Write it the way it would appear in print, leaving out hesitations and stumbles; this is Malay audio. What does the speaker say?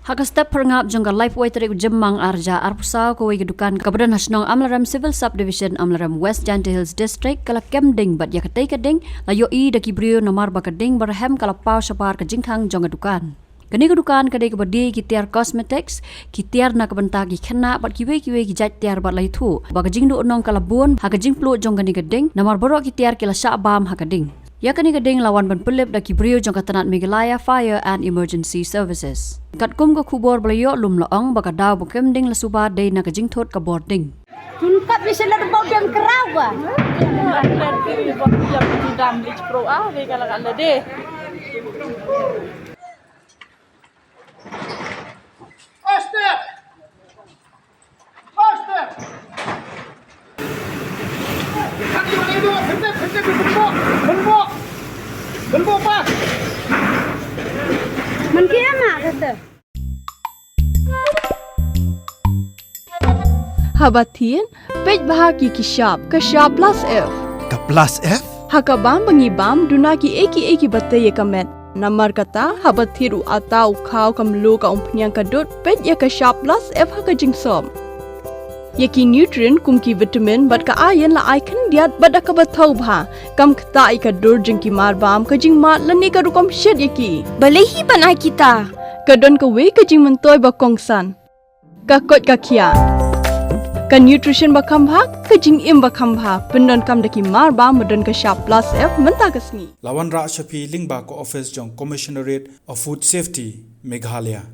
Hakastep perngap jongga lifeway tarik jemang arja arpusau kawai Dukan Kabupaten Shillong Amlarem Civil Subdivision Amlarem West Jante Hills District kala kemding bat ya ketai keding layo i daki brio nomor bakading berhem kala pau sapar ke jingkang jongga Dukan. Kini ke Dukan kadai ke badi ki Tiar Cosmetics ki Tiar na kebenta ki Khynnah bat kiwe ki jat Tiar bat lai thu baka jing du onong kala bun haka jing plu jongga ni keding nomor borok ki Tiar kila syabam haka ding. Ya kini keding lawan ban pelip daki brio jongga tanat Meghalaya Fire and Emergency Services. Kat kum ke kubor belayo lum loong baka daw bukem ding lasuba day na kajing Thut ke Bording. Tunkat bisa nak bau jam Kyrwoh. Jam dam lich pro ah we kala kala deh. Step. Step. Benbok pas. Mungkin apa kata? Habatin, pej bahagi ki sharp plus F. Ka plus F? Hakabam bangibam dunaki eki bataye kamet. Namar kata habatiru atau kau kamlu ka umpnyang kadut pej ya ka sharp plus F haka jingsom. Yaki nutrient kumki vitamin bat ka ayan la icon diat bat ka batau bha kam kta i ka dur jingki marbam ka jing mat lani ka rukom shed yaki. Balehi banai kita. Kadon ka we ka jing mentoy ba kongsan. Ka kot ka kia. Ka nutrition ba kambha ka jing im ba kambha pendon kam daki marba medon ka sharp plus F menta ka sngi. Lawan Ra Shafi Lingba ko office jong Commissionerate of Food Safety Meghalaya.